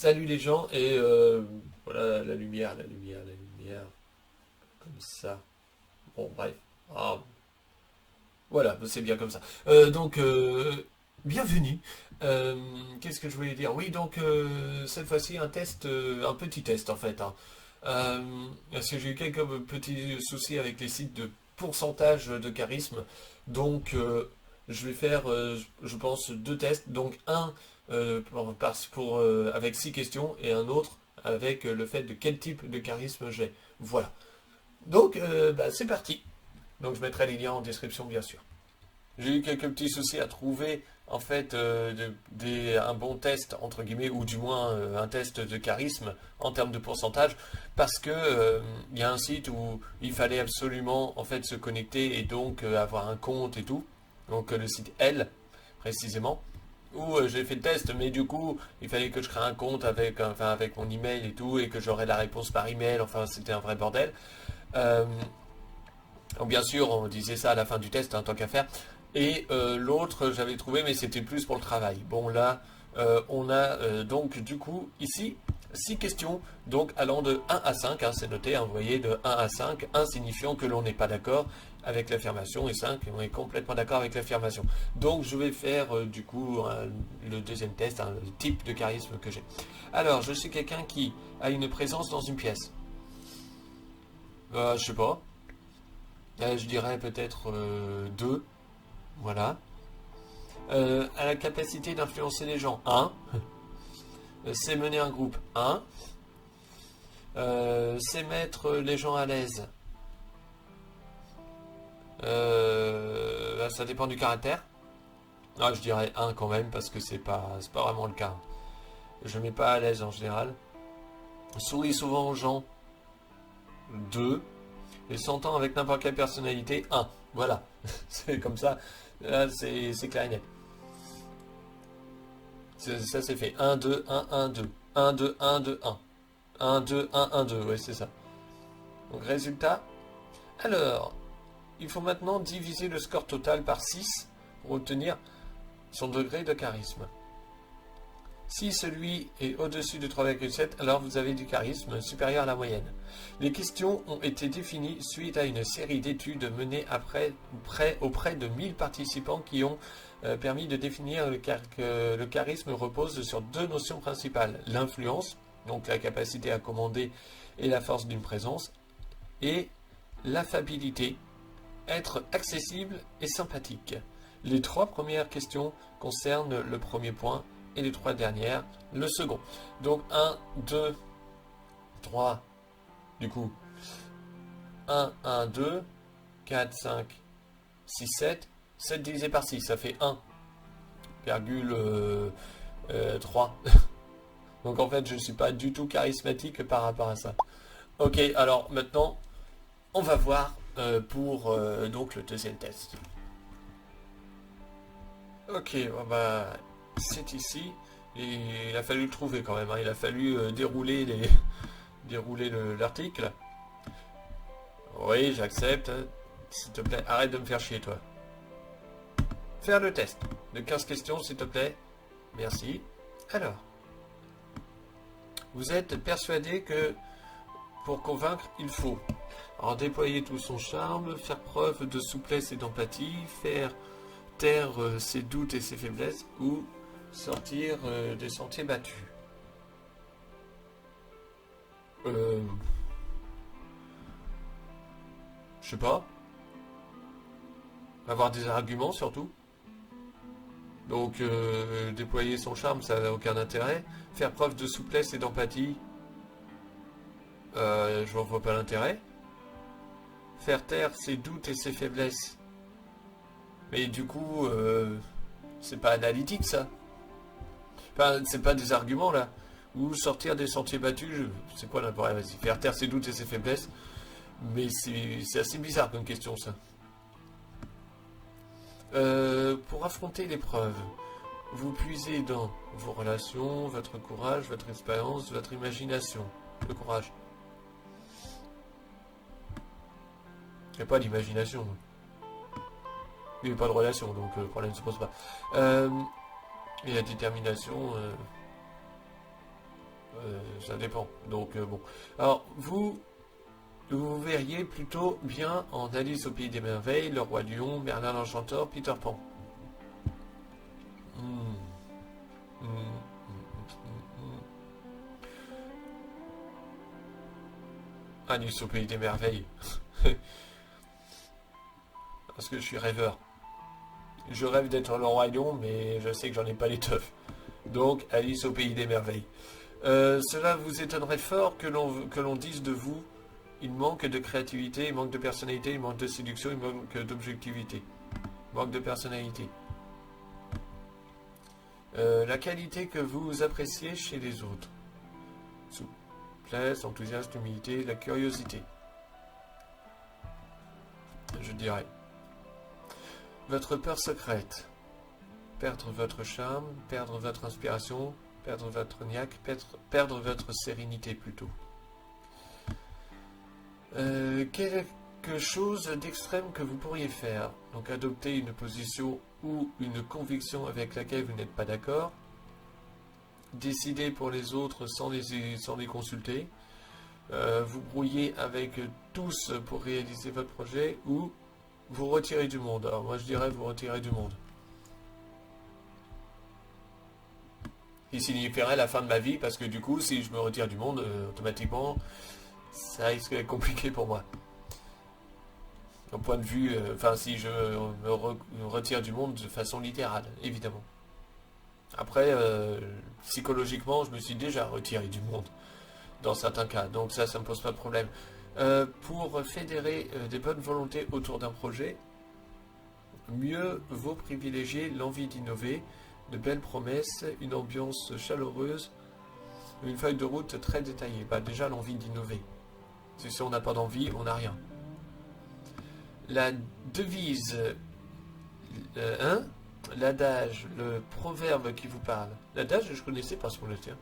Salut les gens, et voilà la lumière, la lumière, la lumière, comme ça. Bon, bref. Ah, voilà, c'est bien comme ça. Bienvenue. Euh, Qu'est-ce que je voulais dire? Oui, donc, cette fois-ci, un test, un petit test en fait, hein. Parce que j'ai eu quelques petits soucis avec les sites de pourcentage de charisme. Donc, je vais faire, je pense, deux tests. Donc, un avec 6 questions et un autre avec le fait de quel type de charisme j'ai. Voilà. Donc, c'est parti. Donc, je mettrai les liens en description, bien sûr. J'ai eu quelques petits soucis à trouver en fait un bon test entre guillemets ou du moins un test de charisme en termes de pourcentage parce que il y a un site où il fallait absolument en fait se connecter et donc avoir un compte et tout. Donc le site L précisément où j'ai fait le test mais du coup il fallait que je crée un compte avec mon email et tout et que j'aurais la réponse par email, enfin c'était un vrai bordel. Euh, donc bien sûr, on disait ça à la fin du test, hein, tant qu'à faire. Et l'autre, j'avais trouvé, mais c'était plus pour le travail. Bon, là, on a donc du coup ici 6 questions, donc allant de 1 à 5, hein, c'est noté, hein, vous voyez, de 1 à 5, 1 signifiant que l'on n'est pas d'accord avec l'affirmation et 5, on est complètement d'accord avec l'affirmation. Donc je vais faire du coup le deuxième test, hein, le type de charisme que j'ai. Alors, je suis quelqu'un qui a une présence dans une pièce. Je sais pas. Je dirais peut-être 2, voilà. À la capacité d'influencer les gens, 1. C'est mener un groupe, 1. C'est mettre les gens à l'aise. Ça dépend du caractère. Ah, je dirais 1 quand même, parce que c'est pas vraiment le cas. Je mets pas à l'aise en général. Souris souvent aux gens, 2. Et s'entend avec n'importe quelle personnalité, 1. Voilà. C'est comme ça. Là, c'est clair et net. Ça c'est fait. 1, 2, 1, 1, 2. 1, 2, 1, 2, 1. 1, 2, 1, 1, 2. Ouais, c'est ça. Donc, résultat. Alors, il faut maintenant diviser le score total par 6 pour obtenir son degré de charisme. Si celui est au-dessus de 3,7, alors vous avez du charisme supérieur à la moyenne. Les questions ont été définies suite à une série d'études menées auprès de 1000 participants qui ont permis de définir que le charisme repose sur deux notions principales. L'influence, donc la capacité à commander et la force d'une présence, et l'affabilité, être accessible et sympathique. Les 3 premières questions concernent le premier point et les 3 dernières, le second. Donc 1, 2, 3, du coup 1, 1, 2, 4, 5, 6, 7. 7 divisé par 6, ça fait 1,3. Donc en fait, je ne suis pas du tout charismatique par rapport à ça. Ok, alors maintenant, on va voir pour donc le deuxième test. Ok, c'est ici. Et il a fallu le trouver quand même, hein. Il a fallu dérouler l'article. Oui, j'accepte. S'il te plaît, arrête de me faire chier, toi. Faire le test de 15 questions, s'il te plaît. Merci. Alors, vous êtes persuadé que pour convaincre, il faut déployer tout son charme, faire preuve de souplesse et d'empathie, faire taire ses doutes et ses faiblesses ou sortir des sentiers battus. Euh, je sais pas. Avoir des arguments surtout. Donc déployer son charme, ça n'a aucun intérêt. Faire preuve de souplesse et d'empathie, je n'en vois pas l'intérêt. Faire taire ses doutes et ses faiblesses. Mais du coup, c'est pas analytique ça. Enfin, c'est pas des arguments là. Ou sortir des sentiers battus, c'est quoi l'intérêt? Vas-y, faire taire ses doutes et ses faiblesses. Mais c'est assez bizarre comme question ça. Pour affronter l'épreuve, vous puisez dans vos relations, votre courage, votre expérience, votre imagination. Le courage. Il n'y a pas d'imagination. Il n'y a pas de relation, donc le problème ne se pose pas. Et la détermination... Ça dépend. Donc bon. Alors vous verriez plutôt bien en Alice au Pays des Merveilles, Le Roi Lion, Merlin l'Enchanteur, Peter Pan. Hmm. Hmm. Alice au Pays des Merveilles. Parce que je suis rêveur. Je rêve d'être le Roi Lion, mais je sais que j'en ai pas les teufs. Donc, Alice au Pays des Merveilles. Cela vous étonnerait fort que l'on dise de vous, il manque de créativité, il manque de personnalité, il manque de séduction, il manque d'objectivité. Il manque de personnalité. La qualité que vous appréciez chez les autres. Souplesse, enthousiasme, humilité, la curiosité. Je dirais. Votre peur secrète. Perdre votre charme, perdre votre inspiration, perdre votre niaque, perdre votre sérénité plutôt. Quelque chose d'extrême que vous pourriez faire. Donc adopter une position ou une conviction avec laquelle vous n'êtes pas d'accord. Décider pour les autres sans les consulter. Vous brouiller avec tous pour réaliser votre projet ou vous retirer du monde. Alors moi je dirais vous retirer du monde. Il signifierait la fin de ma vie parce que du coup si je me retire du monde automatiquement ça risque d'être compliqué pour moi. Au point de vue, si je me retire du monde de façon littérale, évidemment. Après, psychologiquement, je me suis déjà retiré du monde, dans certains cas, donc ça me pose pas de problème. Pour fédérer des bonnes volontés autour d'un projet, mieux vaut privilégier l'envie d'innover, de belles promesses, une ambiance chaleureuse, une feuille de route très détaillée. Déjà l'envie d'innover. Si on n'a pas d'envie, on n'a rien. La devise, l'adage, le proverbe qui vous parle. L'adage, je connaissais pas ce mot-là, tiens.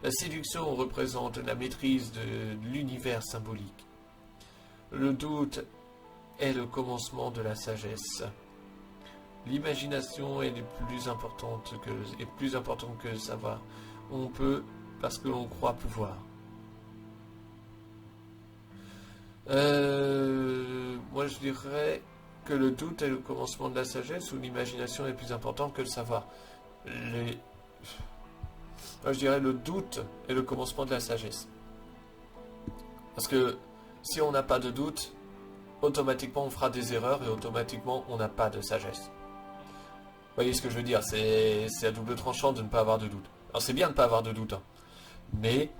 La séduction représente la maîtrise de l'univers symbolique. Le doute est le commencement de la sagesse. L'imagination est plus importante que le savoir. On peut parce que l'on croit pouvoir. Moi je dirais que le doute est le commencement de la sagesse ou l'imagination est plus importante que le savoir. Moi je dirais le doute est le commencement de la sagesse. Parce que si on n'a pas de doute, automatiquement on fera des erreurs et automatiquement on n'a pas de sagesse. Vous voyez ce que je veux dire, c'est à double tranchant de ne pas avoir de doute. Alors c'est bien de ne pas avoir de doute, hein. Mais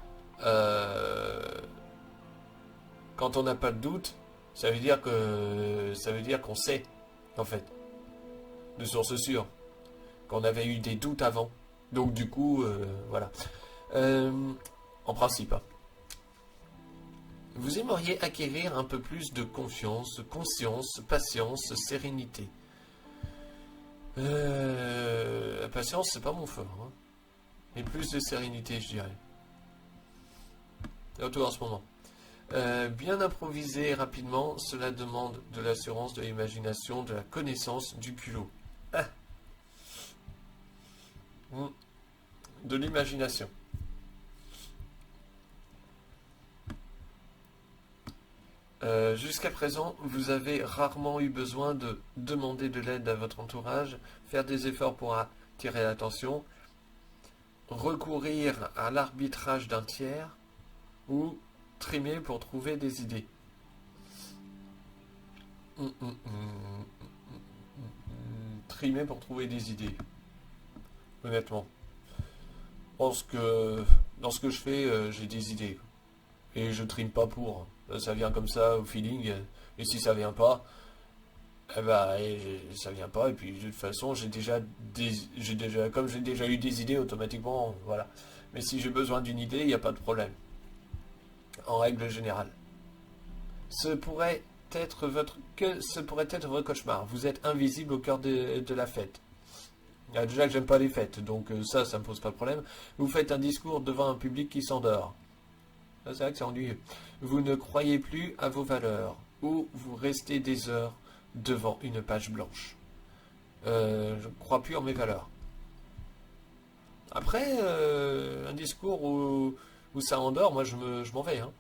quand on n'a pas de doute, ça veut dire qu'on sait, en fait, de source sûre, qu'on avait eu des doutes avant. Donc du coup, voilà. En principe, hein. Vous aimeriez acquérir un peu plus de confiance, conscience, patience, sérénité. La patience, c'est pas mon fort, hein. Mais plus de sérénité, je dirais. Surtout en ce moment. Bien improviser rapidement, cela demande de l'assurance, de l'imagination, de la connaissance, du culot. Ah. De l'imagination. Jusqu'à présent, vous avez rarement eu besoin de demander de l'aide à votre entourage, faire des efforts pour attirer l'attention, recourir à l'arbitrage d'un tiers ou trimer pour trouver des idées. Trimer pour trouver des idées. Honnêtement. Dans ce que je fais, j'ai des idées. Et je trime pas pour. Ça vient comme ça au feeling. Et si ça vient pas, ça vient pas. Et puis de toute façon, comme j'ai déjà eu des idées automatiquement, voilà. Mais si j'ai besoin d'une idée, il n'y a pas de problème. En règle générale. Ce pourrait être votre cauchemar. Vous êtes invisible au cœur de la fête. Déjà que j'aime pas les fêtes, donc ça me pose pas de problème. Vous faites un discours devant un public qui s'endort. Ça, c'est vrai que c'est ennuyeux. Vous ne croyez plus à vos valeurs, ou vous restez des heures devant une page blanche. Je ne crois plus en mes valeurs. Après, un discours où ça endort, moi je m'en vais. Hein.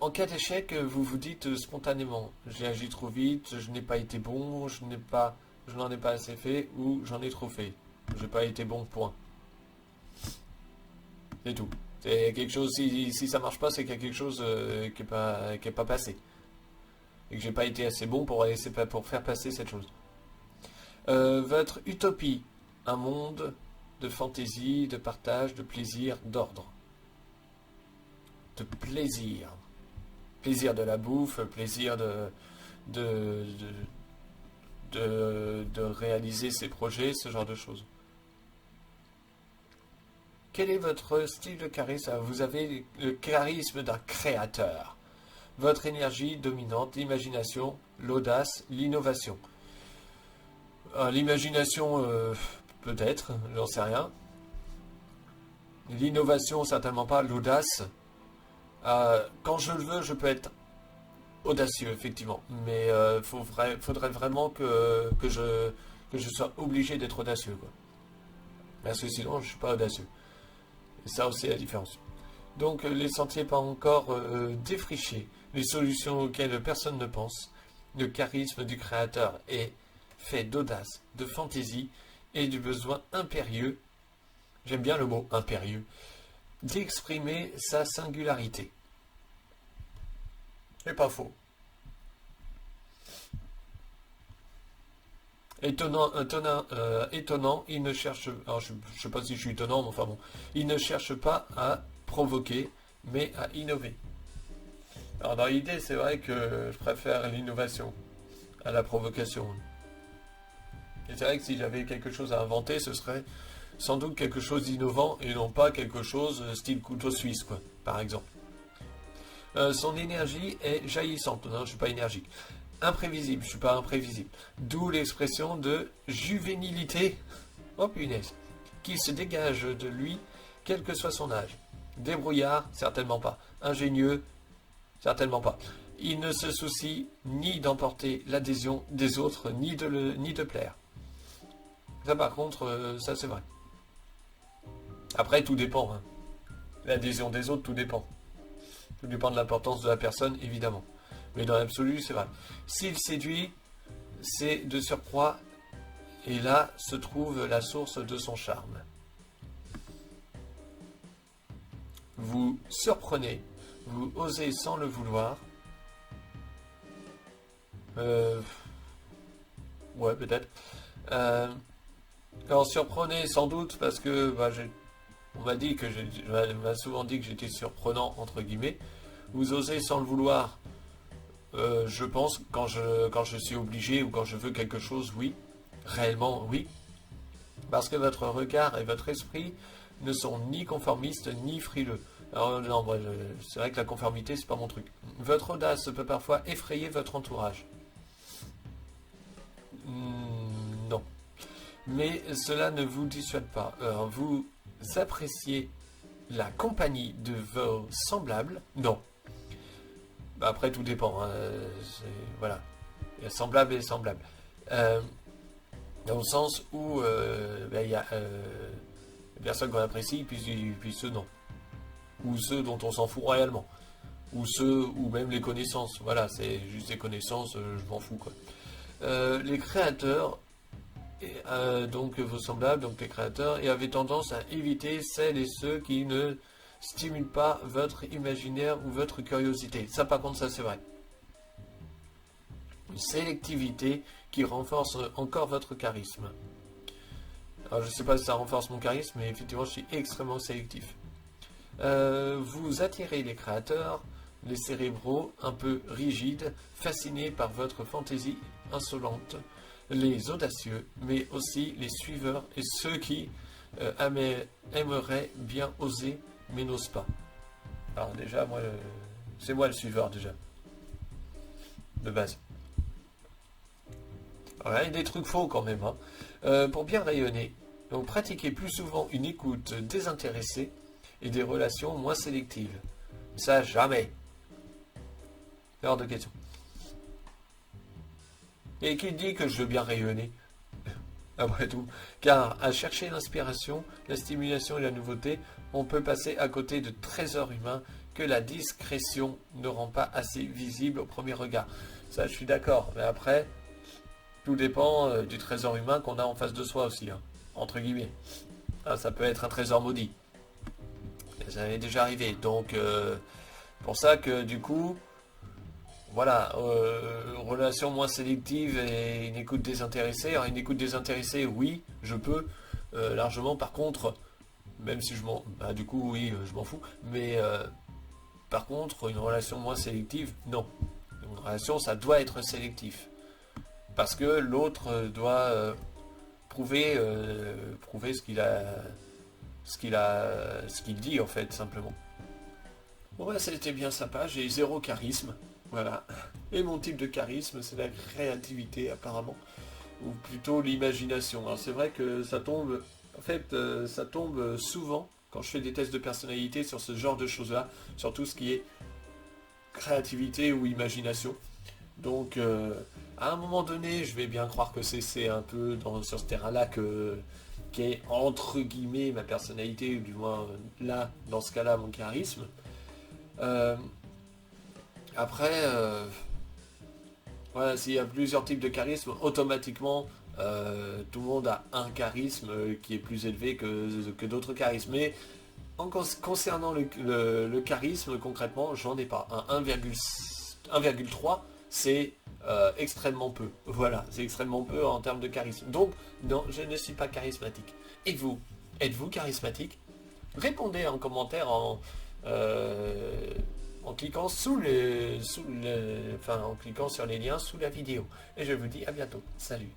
En cas d'échec, vous vous dites spontanément, j'ai agi trop vite, je n'ai pas été bon, je n'en ai pas assez fait, ou j'en ai trop fait. J'ai pas été bon, point. C'est tout. C'est quelque chose, si ça marche pas, c'est qu'il y a quelque chose qui est pas passé. Et que j'ai pas été assez bon pour faire passer cette chose. Votre utopie, un monde de fantaisie, de partage, de plaisir, d'ordre. De plaisir. Plaisir de la bouffe, plaisir de, de réaliser ses projets, ce genre de choses. Quel est votre style de charisme? Vous avez le charisme d'un créateur. Votre énergie dominante, l'imagination, l'audace, l'innovation. L'imagination, peut-être, j'en sais rien. L'innovation, certainement pas. L'audace, quand je le veux, je peux être audacieux, effectivement. Mais faudrait vraiment que je sois obligé d'être audacieux, quoi. Parce que sinon, je ne suis pas audacieux. Et ça aussi, la différence. Donc, les sentiers pas encore défrichés, les solutions auxquelles personne ne pense, le charisme du créateur est fait d'audace, de fantaisie et du besoin impérieux, j'aime bien le mot impérieux, d'exprimer sa singularité. C'est pas faux. Étonnant, il ne cherche, alors je ne sais pas si je suis étonnant, mais enfin bon, il ne cherche pas à provoquer, mais à innover. Alors dans l'idée, c'est vrai que je préfère l'innovation à la provocation. Et c'est vrai que si j'avais quelque chose à inventer, ce serait sans doute quelque chose d'innovant et non pas quelque chose style couteau suisse, quoi, par exemple. Son énergie est jaillissante. Non, je ne suis pas énergique. Imprévisible, je ne suis pas imprévisible. D'où l'expression de juvénilité, oh punaise, qui se dégage de lui, quel que soit son âge. Débrouillard, certainement pas. Ingénieux, certainement pas. Il ne se soucie ni d'emporter l'adhésion des autres, ni de plaire. Ça par contre, ça c'est vrai. Après, tout dépend. Hein. L'adhésion des autres, tout dépend. Tout dépend de l'importance de la personne, évidemment. Mais dans l'absolu, c'est vrai. S'il séduit, c'est de surcroît, et là se trouve la source de son charme. Vous surprenez, vous osez sans le vouloir. Ouais, peut-être. Alors surprenez sans doute parce que on m'a souvent dit que j'étais surprenant entre guillemets. Vous osez sans le vouloir. Je pense quand je suis obligé ou quand je veux quelque chose, oui, réellement oui, parce que votre regard et votre esprit ne sont ni conformistes ni frileux. Alors non, moi, c'est vrai que la conformité c'est pas mon truc. Votre audace peut parfois effrayer votre entourage. Non, mais cela ne vous dissuade pas. Vous appréciez la compagnie de vos semblables? Non. Après, tout dépend. Hein. Voilà. Il y a semblable et semblable. Dans le sens où il y a les personnes qu'on apprécie, puis ceux non. Ou ceux dont on s'en fout réellement. Ou même les connaissances. Voilà, c'est juste des connaissances, je m'en fous, quoi. Les créateurs, donc vos semblables, donc les créateurs, et avaient tendance à éviter celles et ceux qui ne stimule pas votre imaginaire ou votre curiosité. Ça, par contre, ça c'est vrai. Une sélectivité qui renforce encore votre charisme. Alors, je ne sais pas si ça renforce mon charisme, mais effectivement, je suis extrêmement sélectif. Vous attirez les créateurs, les cérébraux un peu rigides, fascinés par votre fantaisie insolente, les audacieux, mais aussi les suiveurs et ceux qui aimeraient bien oser mais n'ose pas. Alors déjà, moi, c'est moi le suiveur déjà, de base. Alors, il y a des trucs faux quand même. Hein. Pour bien rayonner, donc pratiquez plus souvent une écoute désintéressée et des relations moins sélectives. Ça, jamais. C'est hors de question. Et qui dit que je veux bien rayonner? après tout. Car à chercher l'inspiration, la stimulation et la nouveauté, on peut passer à côté de trésors humains que la discrétion ne rend pas assez visible au premier regard. Ça, je suis d'accord. Mais après, tout dépend du trésor humain qu'on a en face de soi aussi, hein, entre guillemets. Ah, ça peut être un trésor maudit. Ça m'est déjà arrivé. Donc, pour ça que du coup, voilà, relation moins sélective et une écoute désintéressée. Alors, une écoute désintéressée, oui, je peux largement. Par contre, même si je m'en... Bah, du coup, oui, je m'en fous. Mais par contre, une relation moins sélective, non. Une relation, ça doit être sélectif. Parce que l'autre doit prouver ce qu'il dit, en fait, simplement. Bon, bah, c'était bien sympa. J'ai zéro charisme. Voilà. Et mon type de charisme, c'est la créativité, apparemment. Ou plutôt l'imagination. Alors, c'est vrai que ça tombe... En fait, ça tombe souvent quand je fais des tests de personnalité sur ce genre de choses-là, sur tout ce qui est créativité ou imagination. Donc, à un moment donné, je vais bien croire que c'est un peu sur ce terrain-là qu'est entre guillemets ma personnalité, ou du moins là, dans ce cas-là, mon charisme. Euh, après, voilà, s'il y a plusieurs types de charisme, automatiquement, tout le monde a un charisme qui est plus élevé que d'autres charismes. Mais concernant le charisme, concrètement, j'en ai pas. Un 1,3, c'est extrêmement peu. Voilà, c'est extrêmement peu en termes de charisme. Donc, non, je ne suis pas charismatique. Et vous, êtes-vous charismatique? Répondez en commentaire en cliquant enfin, en cliquant sur les liens sous la vidéo. Et je vous dis à bientôt. Salut.